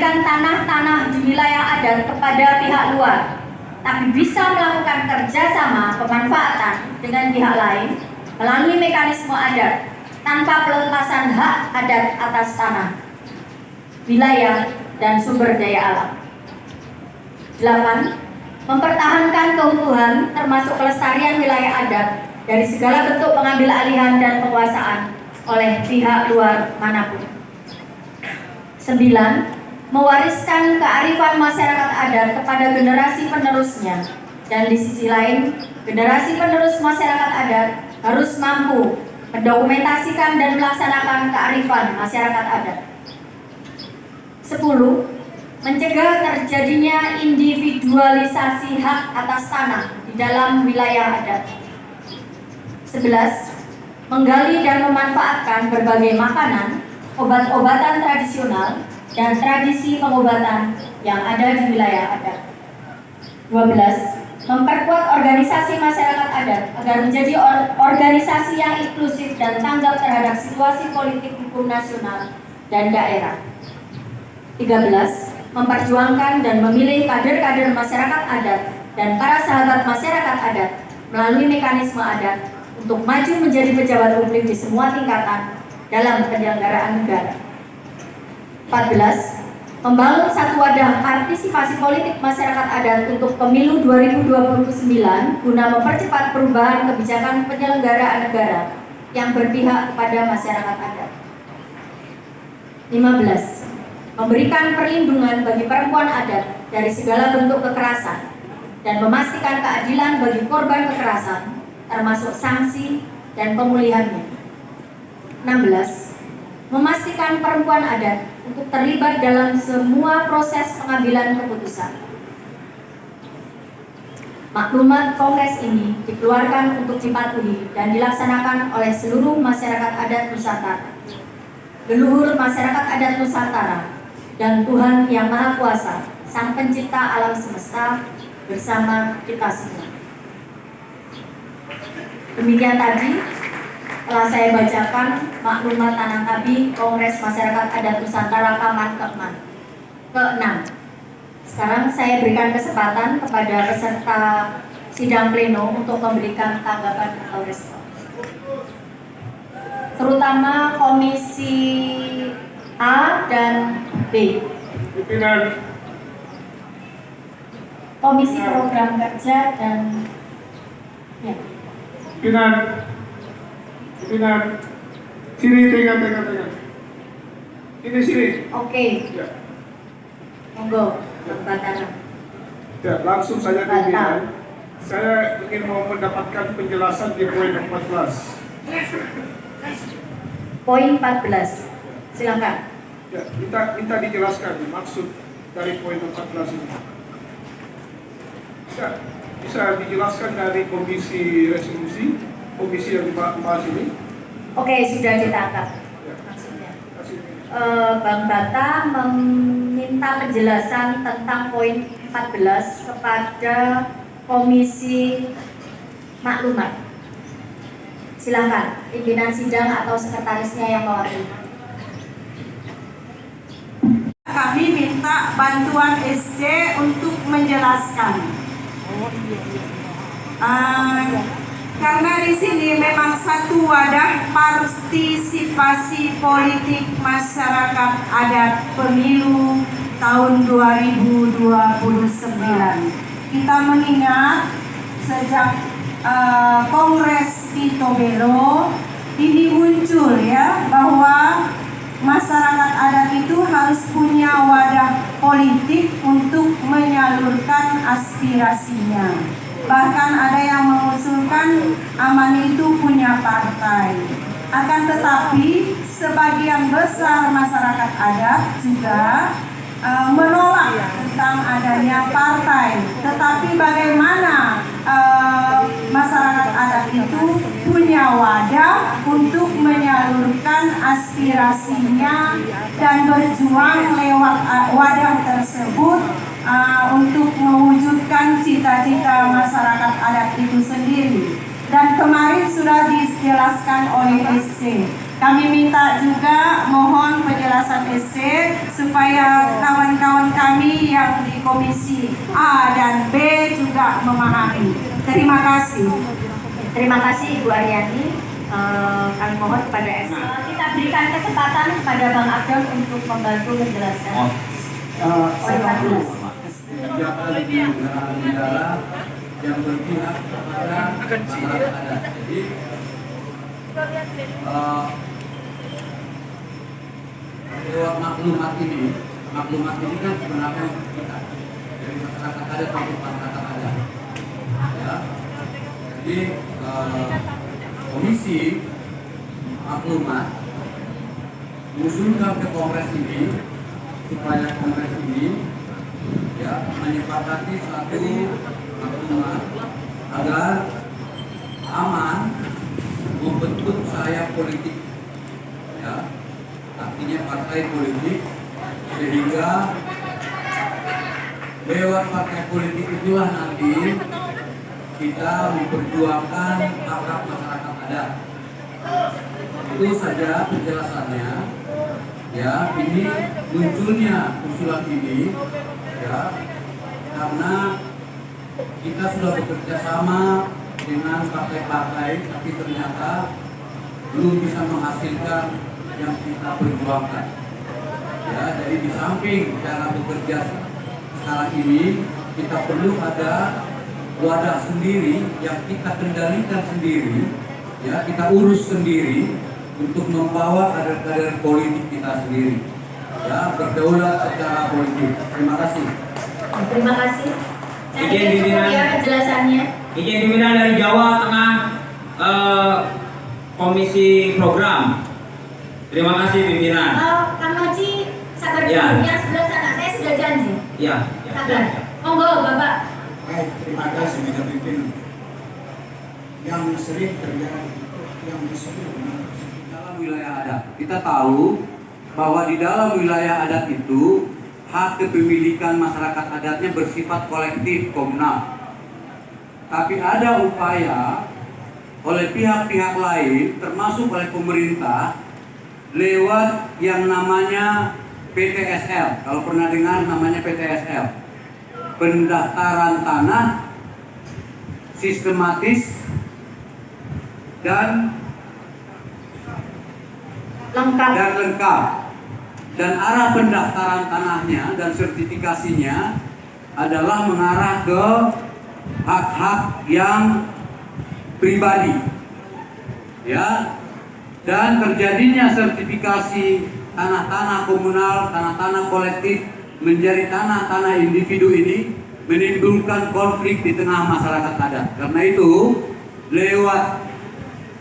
memberikan tanah-tanah di wilayah adat kepada pihak luar, tapi bisa melakukan kerjasama pemanfaatan dengan pihak lain melalui mekanisme adat tanpa pelepasan hak adat atas tanah, wilayah, dan sumber daya alam. 8. Mempertahankan keutuhan termasuk kelestarian wilayah adat dari segala bentuk pengambil alihan dan penguasaan oleh pihak luar manapun. 9. Mewariskan kearifan masyarakat adat kepada generasi penerusnya, dan di sisi lain, generasi penerus masyarakat adat harus mampu mendokumentasikan dan melaksanakan kearifan masyarakat adat. 10. Mencegah terjadinya individualisasi hak atas tanah di dalam wilayah adat. 11. Menggali dan memanfaatkan berbagai makanan, obat-obatan tradisional, dan tradisi pengobatan yang ada di wilayah adat. 12. Memperkuat organisasi masyarakat adat agar menjadi organisasi yang inklusif dan tanggap terhadap situasi politik hukum nasional dan daerah. 13. Memperjuangkan dan memilih kader-kader masyarakat adat dan para sahabat masyarakat adat melalui mekanisme adat untuk maju menjadi pejabat publik di semua tingkatan dalam penyelenggaraan negara. 14. Membangun satu wadah partisipasi politik masyarakat adat untuk pemilu 2029 guna mempercepat perubahan kebijakan penyelenggaraan negara yang berpihak kepada masyarakat adat. 15. Memberikan perlindungan bagi perempuan adat dari segala bentuk kekerasan dan memastikan keadilan bagi korban kekerasan, termasuk sanksi dan pemulihannya. 16. Memastikan perempuan adat untuk terlibat dalam semua proses pengambilan keputusan. Maklumat Kongres ini dikeluarkan untuk dipatuhi dan dilaksanakan oleh seluruh masyarakat adat Nusantara, leluhur masyarakat adat Nusantara, dan Tuhan Yang Maha Kuasa, Sang Pencipta alam semesta, bersama kita semua. Demikian tadi telah saya bacakan maklumat Tanangkabi Kongres Masyarakat Adat Nusantara Kaman ke-6. Sekarang saya berikan kesempatan kepada peserta sidang pleno untuk memberikan tanggapan atau respon, terutama Komisi A dan B. Komisi Program Kerja dan ya. Pimpinan, sini tengah. Ini sini. Oke. Ya. Monggo, Bang Batara. Ya, langsung saja pimpinan. Saya ingin mau mendapatkan penjelasan di poin 14. Poin 14. Silakan. Ya, minta dijelaskan maksud dari poin 14 ini. Ya, bisa dijelaskan dari komisi resolusi, komisi yang dibahas ini. Oke, sudah ditangkap. Ya. Maksudnya. Bang Bata meminta penjelasan tentang poin 14 kepada Komisi Maklumat. Silakan, pimpinan sidang atau sekretarisnya yang mewakili. Kami minta bantuan SC untuk menjelaskan. Karena di sini memang satu wadah partisipasi politik masyarakat adat pemilu tahun 2029. Kita mengingat sejak Kongres Tito Belo ini muncul ya bahwa masyarakat adat itu harus punya wadah politik untuk menyalurkan aspirasinya. Bahkan ada yang mengusulkan Aman itu punya partai. Akan tetapi sebagian besar masyarakat adat juga menolak tentang adanya partai. Tetapi bagaimana masyarakat adat itu punya wadah untuk menyalurkan aspirasinya dan berjuang lewat wadah tersebut untuk mewujudkan cita-cita masyarakat adat itu sendiri. Dan kemarin sudah dijelaskan oleh SC Kami minta juga mohon penjelasan SC supaya kawan-kawan kami yang di komisi A dan B juga memahami. Terima kasih. Terima kasih Ibu Aryani. Kami mohon kepada SC. Kita berikan kesempatan kepada Bang Agam untuk membantu menjelaskan. Kebijakan negara yang berpihak kepada masyarakat adat. Jadi lewat maklumat ini kan sebenarnya untuk kita dari masyarakat adat untuk masyarakat adat. Ya. Jadi komisi maklumat mengusulkan ke kongres ini supaya kongres ini ya menyepakati satu maklumat agar aman membentuk sayap politik, ya artinya partai politik, sehingga lewat partai politik itulah nanti kita memperjuangkan hak-hak masyarakat adat. Itu saja penjelasannya. Ya, ini munculnya usulan ini ya karena kita sudah bekerja sama dengan partai-partai, tapi ternyata belum bisa menghasilkan yang kita perjuangkan. Ya, jadi di samping cara bekerja sekarang ini, kita perlu ada wadah sendiri yang kita kendalikan sendiri, ya kita urus sendiri untuk membawa kader-kader politik kita sendiri, ya berdaulat secara politik. Terima kasih. Terima kasih. Izin pimpinan. Ya penjelasannya. Izin pimpinan dari Jawa Tengah, Komisi Program. Terima kasih pimpinan. Kang Noji, sabar dulu. Ya. Yang sebelah sana, saya sudah janji. Ya. Sabar. Monggo, Bapak. Baik, terima kasih Meja Pimpinan. Yang sering terjadi yang disebut dalam wilayah adat. Kita tahu bahwa di dalam wilayah adat itu hak kepemilikan masyarakat adatnya bersifat kolektif komunal. Tapi ada upaya oleh pihak-pihak lain termasuk oleh pemerintah lewat yang namanya PTSL. Kalau pernah dengar namanya PTSL. Pendaftaran tanah sistematis dan lengkap. Dan arah pendaftaran tanahnya dan sertifikasinya adalah mengarah ke hak-hak yang pribadi, ya. Dan terjadinya sertifikasi tanah-tanah komunal, tanah-tanah kolektif menjadi tanah-tanah individu ini menimbulkan konflik di tengah masyarakat adat. Karena itu, lewat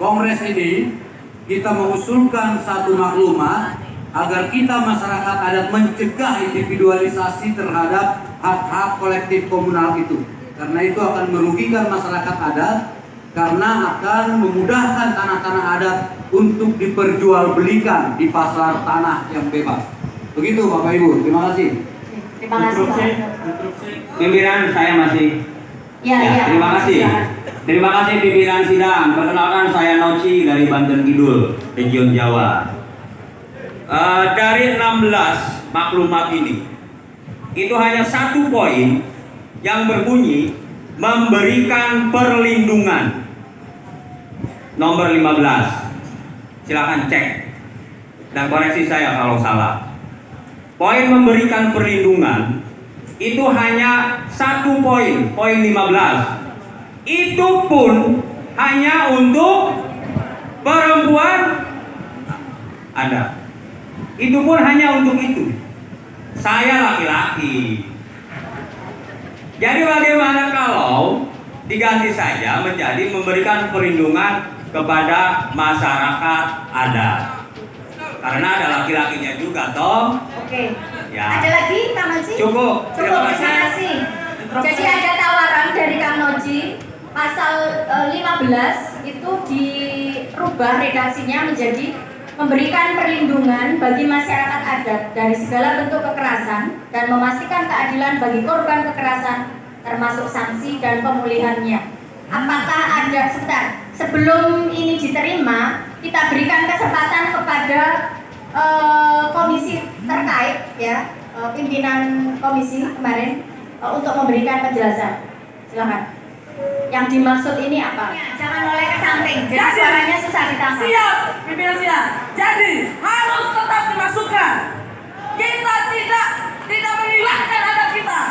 kongres ini kita mengusulkan satu maklumat agar kita masyarakat adat mencegah individualisasi terhadap hak-hak kolektif komunal itu. Karena itu akan merugikan masyarakat adat, karena akan memudahkan tanah-tanah adat untuk diperjualbelikan di pasar tanah yang bebas. Begitu Bapak Ibu, terima kasih. Terima kasih, Pak. Pimpinan saya masih. Ya. Terima kasih. Silakan. Terima kasih pimpinan sidang. Perkenalkan saya Noci dari Banten Kidul, Region Jawa. Dari 16 maklumat ini, itu hanya satu poin yang berbunyi memberikan perlindungan. Nomor 15. Silakan cek dan koreksi saya kalau salah. Poin memberikan perlindungan itu hanya satu poin, poin 15. Itu pun hanya untuk perempuan ada. Itu pun hanya untuk itu. Saya laki-laki. Jadi bagaimana kalau diganti saja menjadi memberikan perlindungan kepada masyarakat adat? Karena ada laki-lakinya juga toh. Oke. Ya. Ada lagi Kang Noji? Cukup. Terima kasih. Jadi ada tawaran dari Kang Noji, pasal 15 itu dirubah redaksinya menjadi memberikan perlindungan bagi masyarakat adat dari segala bentuk kekerasan dan memastikan keadilan bagi korban kekerasan termasuk sanksi dan pemulihannya. Apakah ada, sebentar, sebelum ini diterima, kita berikan kesempatan kepada komisi terkait ya, pimpinan komisi kemarin untuk memberikan penjelasan. Silakan. Yang dimaksud ini apa? Jangan oleh ke samping, jadi suaranya susah ditangkap. Siap, pimpinan siap. Jadi harus tetap dimasukkan. Kita tidak menghilangkan adat kita,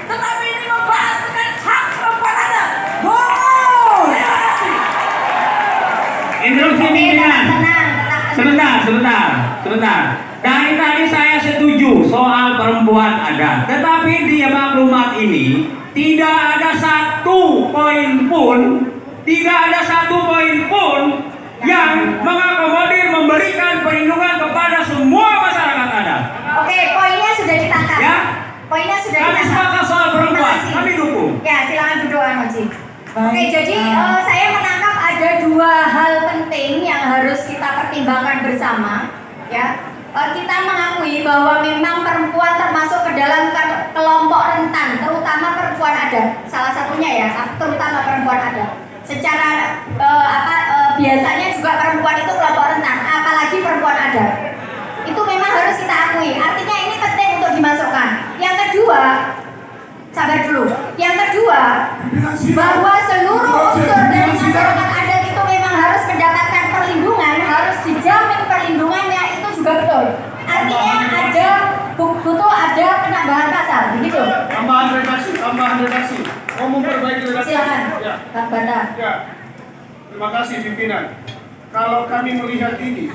tetapi ini membahas dengan hak perempuan adat. Terima kasih. Interupsi pimpinan. Sebentar. Dari tadi saya setuju soal perempuan adat, tetapi di maklumat ini tidak ada satu poin pun yang mengakomodir memberikan perlindungan kepada semua masyarakat adat. Oke, poinnya sudah ditangkap. Ya. Poinnya sudah Kami ditangkap. sepakat soal perempuan, Terima kasih. kami dukung. Ya, silakan duduk Moji. Baik, Oke, jadi saya menangkap ada dua hal penting yang harus kita pertimbangkan bersama. Ya, kita mengakui bahwa memang perempuan termasuk ke dalam kelompok rentan, terutama perempuan adat. Salah satunya ya, terutama perempuan adat. Secara biasanya juga perempuan itu kelompok rentan, apalagi perempuan adat. Itu memang harus kita akui. Artinya ini penting untuk dimasukkan. Yang kedua, sabar dulu. Yang kedua, bahwa seluruh unsur dari masyarakat adat itu memang harus mendapatkan perlindungan, harus dijamin perlindungannya, itu juga betul. Artinya ada butuh ada penambahan pasal, begitu. Tambahan redaksi. Mau memperbaiki redaksi. Silakan, Ya. Pak Banda. Ya. Terima kasih pimpinan. Kalau kami melihat ini,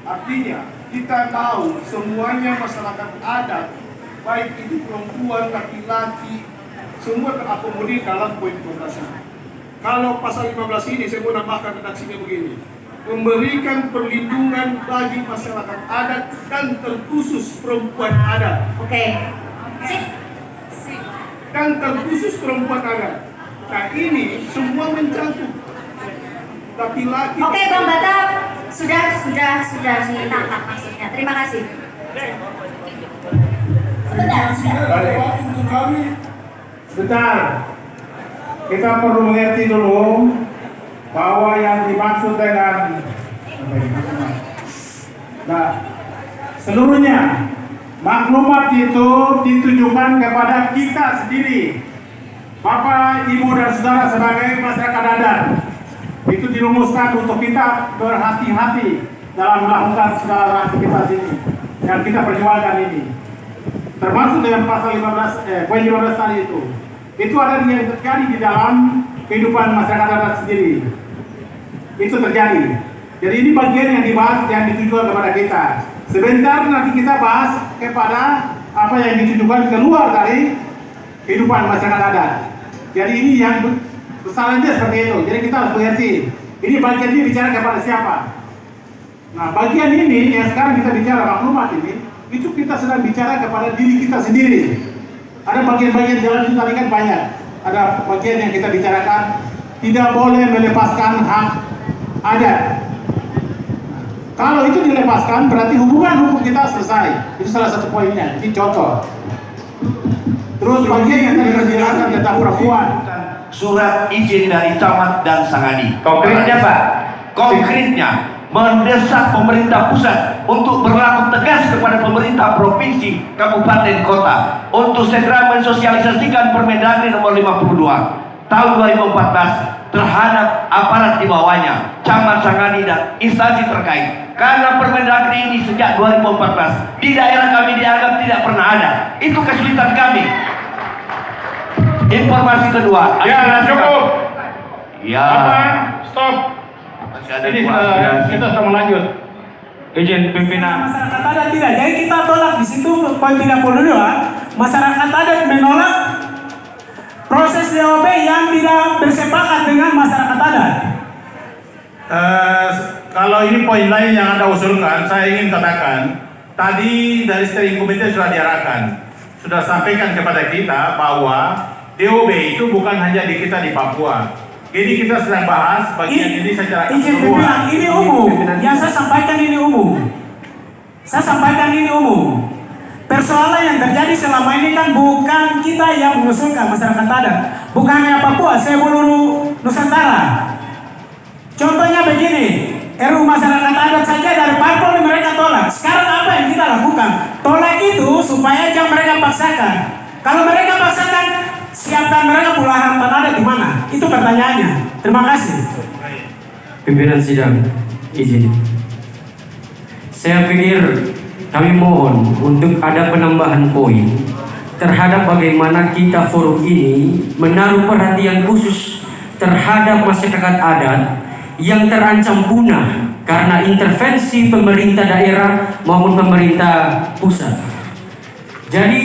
artinya kita tahu semuanya masyarakat adat, baik itu perempuan, laki-laki, semua terakomodir dalam poin 12 ini. Kalau pasal 15 ini, saya mau nambahkan redaksinya begini: memberikan perlindungan bagi masyarakat adat dan terkhusus perempuan adat. Oke. Sip. Dan terkhusus perempuan adat. Nah ini semua mencakup laki-laki. Oke, Bang Bata, sudah ditangkap maksudnya. Terima kasih. Sebentar, kita perlu mengerti dulu bahwa yang dimaksud dengan seluruhnya maklumat itu ditujukan kepada kita sendiri, Bapak, Ibu, dan Saudara sebagai masyarakat adat. Itu dirumuskan untuk kita berhati-hati dalam melakukan segala aktivitas ini yang kita perjuangkan ini. Termasuk dengan pasal 15, poin 15 tadi itu. Itu ada yang terjadi di dalam kehidupan masyarakat adat sendiri. Itu terjadi. Jadi ini bagian yang dibahas yang ditujukan kepada kita. Sebentar nanti kita bahas kepada apa yang ditujukan keluar dari kehidupan masyarakat adat. Jadi ini yang kesalahannya seperti itu. Jadi kita harus mengerti. Ini bagian ini bicara kepada siapa. Nah bagian ini yang sekarang kita bicara maklumat ini, itu kita sedang bicara kepada diri kita sendiri. Ada bagian-bagian jalan kita kan banyak. Ada bagian yang kita bicarakan tidak boleh melepaskan hak adat. Kalau itu dilepaskan berarti hubungan hukum kita selesai. Itu salah satu poinnya. Ini contoh. Terus bagian yang tadi dijelaskan tentang perempuan. Surat izin dari camat dan sangadi. Konkretnya Pak? Konkretnya mendesak pemerintah pusat untuk berlaku tegas kepada pemerintah provinsi, kabupaten, kota untuk segera mensosialisasikan Permendagri nomor 52 tahun 2014 terhadap aparat di bawahnya, camat, sangadi, dan instansi terkait. Karena Permendagri ini sejak 2014 di daerah kami dianggap tidak pernah ada. Itu kesulitan kami. Informasi kedua. Ya, cukup. Ya. Stop. Masih ada Ini dua kita sudah melanjut. Izin pimpinan. Masyarakat adat tidak. Jadi kita tolak di situ poin 32. Masyarakat adat menolak proses DOP yang tidak bersepakat dengan masyarakat adat. Kalau ini poin lain yang Anda usulkan, saya ingin katakan tadi dari steering committee sudah diarahkan, sudah sampaikan kepada kita bahwa DOB itu bukan hanya di kita di Papua. Jadi kita sedang bahas bagian ini secara Izin pimpinan, ini umum. Yang saya sampaikan ini umum. Saya sampaikan ini umum. Persoalan yang terjadi selama ini kan bukan kita yang mengusulkan masyarakat adat, bukannya Papua, seluruh Nusantara. Contohnya begini, RUU masyarakat adat saja dari parpol mereka tolak. Sekarang apa yang kita lakukan? Tolak itu supaya jangan mereka paksakan. Kalau mereka paksakan, siapkan mereka puluhan tanah di mana? Itu pertanyaannya. Terima kasih. Pimpinan sidang, izin. Saya pikir kami mohon untuk ada penambahan poin terhadap bagaimana kita forum ini menaruh perhatian khusus terhadap masyarakat adat yang terancam punah karena intervensi pemerintah daerah maupun pemerintah pusat. Jadi